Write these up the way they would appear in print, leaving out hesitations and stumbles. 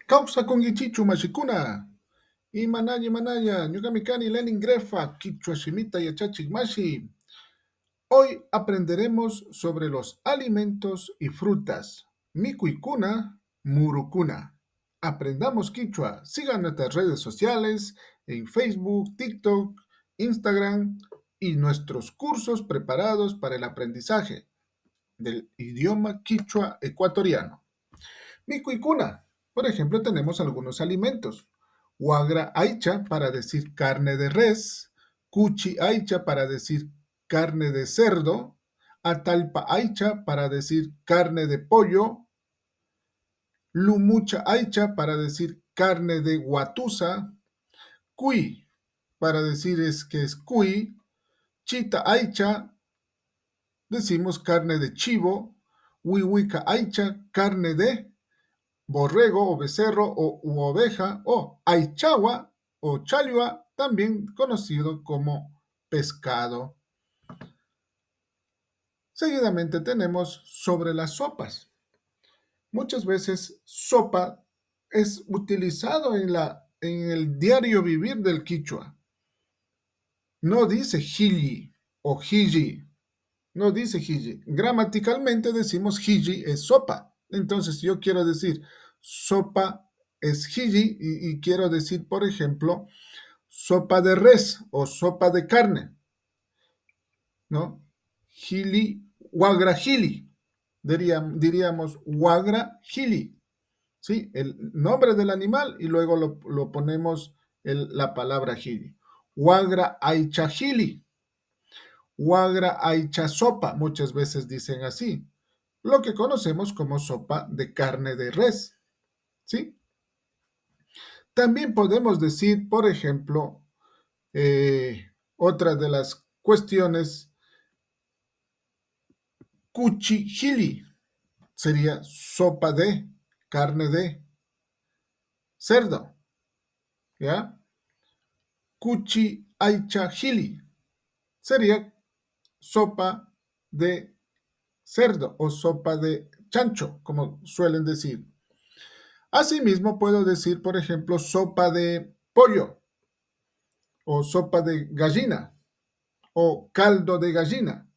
Causa con Ichichu Mashikuna. Imanaya Manaya, Nyugamikani Lenin Grefa, Kichwa Shimita y Mashi. Hoy aprenderemos sobre los alimentos y frutas. Mikuikuna, Murukuna. Aprendamos Quichua. Sigan nuestras redes sociales en Facebook, TikTok, Instagram y nuestros cursos preparados para el aprendizaje del idioma quichua ecuatoriano. Mikuikuna. Por ejemplo, tenemos algunos alimentos. Huagra aicha para decir carne de res. Cuchi aicha para decir carne de cerdo. Atalpa aicha para decir carne de pollo. Lumucha aicha para decir carne de guatusa. Cuy para decir que es cuy. Chita aicha decimos carne de chivo. Huihuica aicha carne de borrego o becerro o oveja, o aichagua o chalua, también conocido como pescado. Seguidamente tenemos sobre las sopas. Muchas veces sopa es utilizado en el diario vivir del quichua. No dice jili o jiji, no dice jiji. Gramaticalmente decimos jiji es sopa. Entonces, si yo quiero decir sopa es jiji y quiero decir, por ejemplo, sopa de res o sopa de carne, ¿no? Jili, huagra jili, diríamos huagra jili, ¿sí? El nombre del animal y luego lo ponemos la palabra jili. Huagra aicha jili, huagra aicha sopa, muchas veces dicen así, lo que conocemos como sopa de carne de res, ¿sí? También podemos decir, por ejemplo, otra de las cuestiones, cuchijili, sería sopa de carne de cerdo, ¿ya? Cuchi aicha jili sería sopa de cerdo o sopa de chancho, como suelen decir. Asimismo, puedo decir, por ejemplo, sopa de pollo o sopa de gallina o caldo de gallina.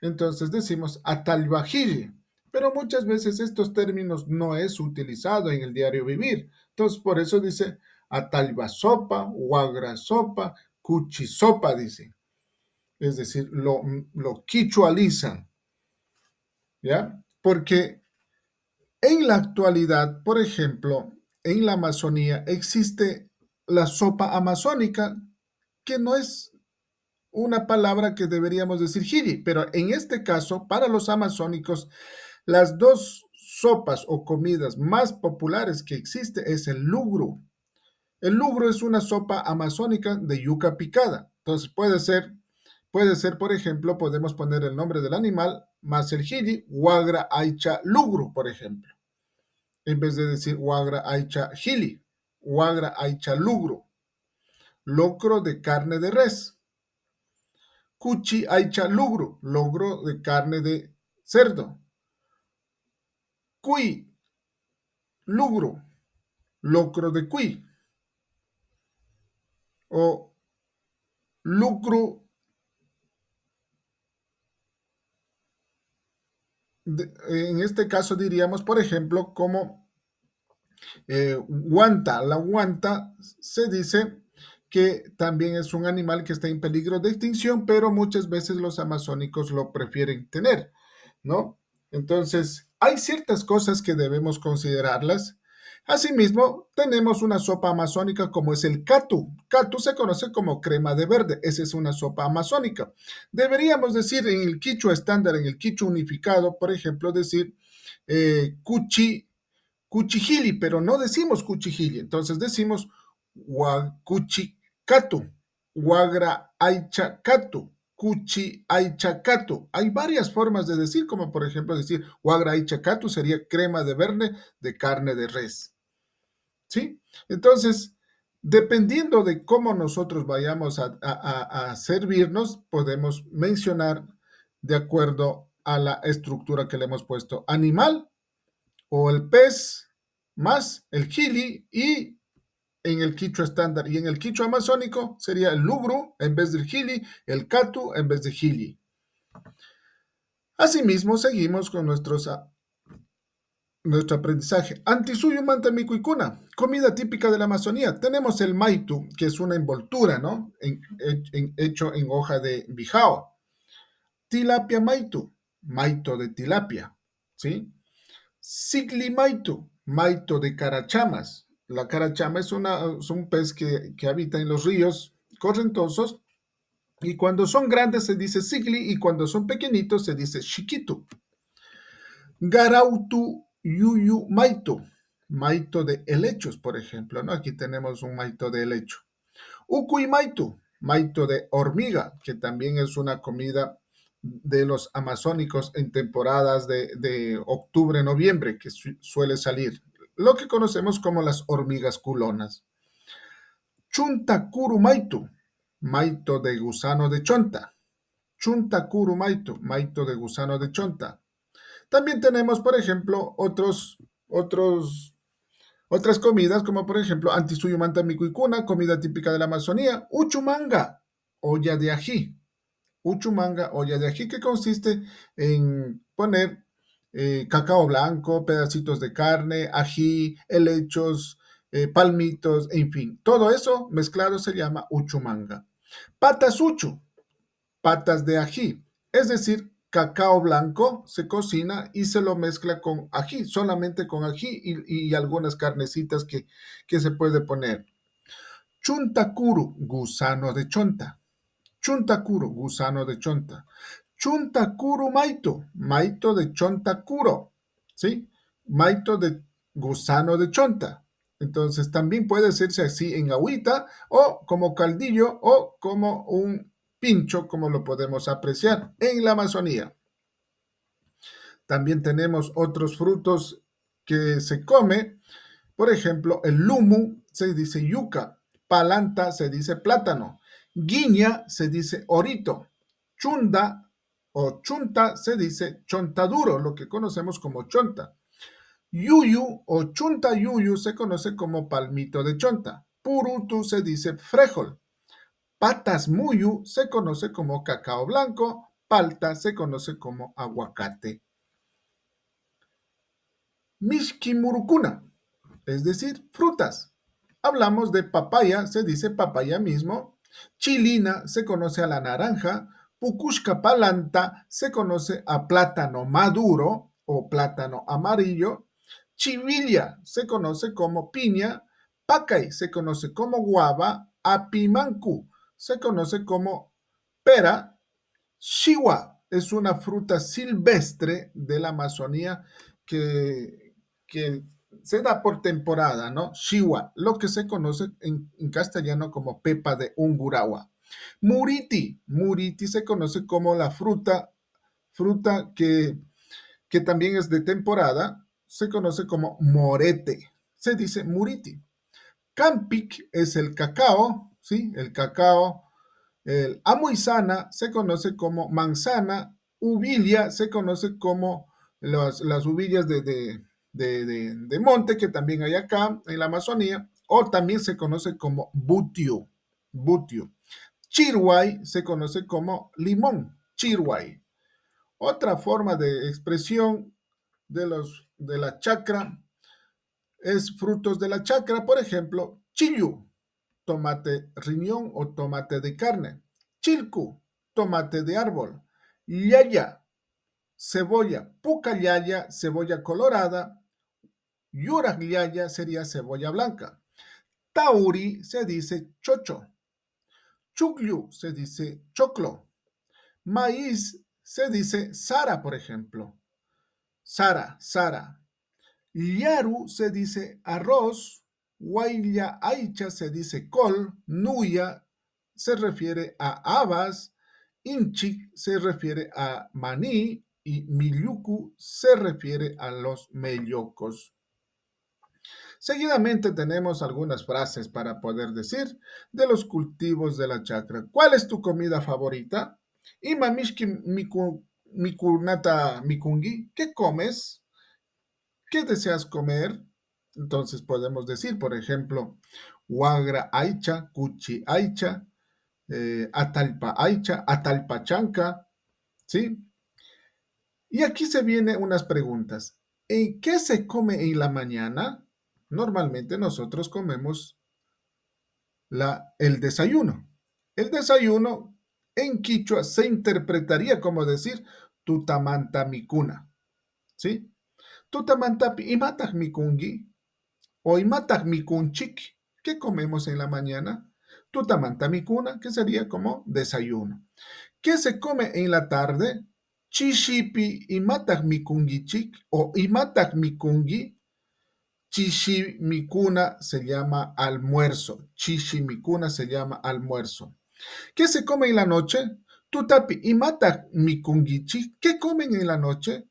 Entonces decimos atalbajille, pero muchas veces estos términos no es utilizado en el diario vivir. Entonces por eso dice atalba sopa, huagra sopa, cuchi sopa, dice. Es decir, lo quichualizan, ¿ya? Porque en la actualidad, por ejemplo, en la Amazonía existe la sopa amazónica, que no es una palabra que deberíamos decir jiri, pero en este caso, para los amazónicos, las dos sopas o comidas más populares que existe es el lugro. El lugro es una sopa amazónica de yuca picada. Entonces puede ser, por ejemplo, podemos poner el nombre del animal más el jiri, huagra aicha lugro, por ejemplo, en vez de decir huagra aicha jili, huagra aicha lugro, locro de carne de res. Cuchi aicha lugro, logro de carne de cerdo. Cuy, lugro, locro de cuy. O lucro, en este caso diríamos, por ejemplo, como guanta. La guanta se dice que también es un animal que está en peligro de extinción, pero muchas veces los amazónicos lo prefieren tener, ¿no? Entonces, hay ciertas cosas que debemos considerarlas. Asimismo, tenemos una sopa amazónica como es el catu. Catu se conoce como crema de verde. Esa es una sopa amazónica. Deberíamos decir en el quichua estándar, en el quichua unificado, por ejemplo, decir cuchijili, pero no decimos cuchijili. Entonces decimos huacuchicatu, huagra aichacatu, cuchi aichacatu. Hay varias formas de decir, como por ejemplo decir huagra aichacatu sería crema de verde de carne de res. ¿Sí? Entonces, dependiendo de cómo nosotros vayamos a servirnos, podemos mencionar de acuerdo a la estructura que le hemos puesto animal o el pez más el Gili, y en el quichua estándar y en el quichua amazónico sería el Lugru en vez del Gili, el Catu en vez de Gili. Asimismo, seguimos con nuestro aprendizaje. Antisuyu mantamicuicuna, comida típica de la Amazonía. Tenemos el maitu, que es una envoltura, ¿no? Hecho en hoja de bijao. Tilapia maitu, maito de tilapia, ¿sí? Sigli maitu, maito de carachamas. La carachama es un pez que habita en los ríos correntosos, y cuando son grandes se dice sigli y cuando son pequeñitos se dice chiquito. Garautu yuyu maito, maito de helechos, por ejemplo, ¿no? Aquí tenemos un maito de helecho. Ukui maito, maito de hormiga, que también es una comida de los amazónicos en temporadas de octubre, noviembre, que suele salir, lo que conocemos como las hormigas culonas. Chuntakuru maito, maito de gusano de chonta. Chuntakuru maito, maito de gusano de chonta. También tenemos, por ejemplo, otras comidas, como por ejemplo antisuyu manta micuicuna, comida típica de la Amazonía. Uchumanga, olla de ají. Uchumanga, olla de ají, que consiste en poner cacao blanco, pedacitos de carne, ají, helechos, palmitos, en fin. Todo eso mezclado se llama uchumanga. Patas uchu, patas de ají, es decir, cacao blanco se cocina y se lo mezcla con ají, solamente con ají y algunas carnecitas que se puede poner. Chuntakuru, gusano de chonta. Chuntakuru, gusano de chonta. Chuntakuru maito, maito de chontakuro, ¿sí? Maito de gusano de chonta. Entonces también puede hacerse así en agüita o como caldillo o como un pincho, como lo podemos apreciar en la Amazonía. También tenemos otros frutos que se come. Por ejemplo, el lumu se dice yuca, palanta se dice plátano, guiña se dice orito, chunda o chunta se dice chontaduro, lo que conocemos como chonta. Yuyu o chunta yuyu se conoce como palmito de chonta. Purutu se dice frejol. Patas muyu se conoce como cacao blanco. Palta se conoce como aguacate. Mishkimurukuna, es decir, frutas. Hablamos de papaya, se dice papaya mismo. Chilina se conoce a la naranja. Pukushka palanta se conoce a plátano maduro o plátano amarillo. Chivilla se conoce como piña. Pacay se conoce como guava. Apimancu se conoce como pera. Chihuahua es una fruta silvestre de la Amazonía que se da por temporada, ¿no? Chihuahua, lo que se conoce en castellano como pepa de ungurahua. Muriti se conoce como la fruta que también es de temporada, se conoce como morete, se dice muriti. Campic es el cacao, ¿sí? El cacao. El amuizana se conoce como manzana, uvilla se conoce como las uvillas de monte que también hay acá en la Amazonía, o también se conoce como butio, butio. Chirguay se conoce como limón, chirguay. Otra forma de expresión de la chacra es frutos de la chacra, por ejemplo, chillu, tomate riñón o tomate de carne. Chilcu, tomate de árbol. Yaya, cebolla. Pucayaya, cebolla colorada. Yuragyaya sería cebolla blanca. Tauri se dice chocho. Chuclu se dice choclo. Maíz se dice sara, por ejemplo. Sara. Yaru se dice arroz. Huaylla aicha se dice col. Nuya se refiere a habas. Inchi se refiere a maní y Miyuku se refiere a los mellocos. Seguidamente tenemos algunas frases para poder decir de los cultivos de la chacra. ¿Cuál es tu comida favorita? Imamishki mikunata mikungi, ¿qué comes? ¿Qué deseas comer? Entonces podemos decir, por ejemplo, Huagra Aicha, Cuchi Aicha, Atalpa Aicha, Atalpa Chanca, ¿sí? Y aquí se vienen unas preguntas. ¿En qué se come en la mañana? Normalmente nosotros comemos el desayuno. El desayuno en quichua se interpretaría como decir tutamanta mikuna, ¿sí? Tutamantapi imatak mikungi o imatak mikunchik. ¿Qué comemos en la mañana? Tutamanta mikuna, que sería como desayuno. ¿Qué se come en la tarde? Chishipi imatak mikungichik o imatak mikungi. Chishimikuna se llama almuerzo. Chishimikuna se llama almuerzo. ¿Qué se come en la noche? Tutapi imatak mikungichi. ¿Qué comen en la noche?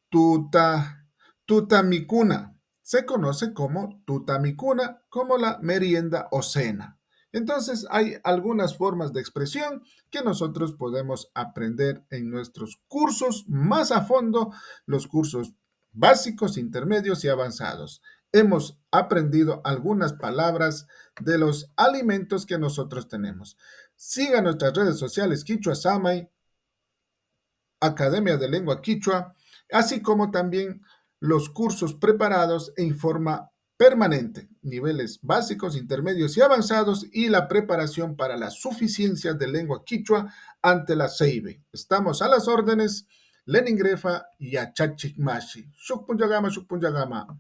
Tuta, tutamicuna. Se conoce como tutamicuna, como la merienda o cena. Entonces hay algunas formas de expresión que nosotros podemos aprender en nuestros cursos más a fondo, los cursos básicos, intermedios y avanzados. Hemos aprendido algunas palabras de los alimentos que nosotros tenemos. Siga nuestras redes sociales Quichua Samay, Academia de Lengua Quichua, así como también los cursos preparados en forma permanente, niveles básicos, intermedios y avanzados, y la preparación para la suficiencia de lengua quichua ante la CEIBE. Estamos a las órdenes. Lenin Grefa y Achachik Mashi. Shukpunyagama, Shukpunyagama.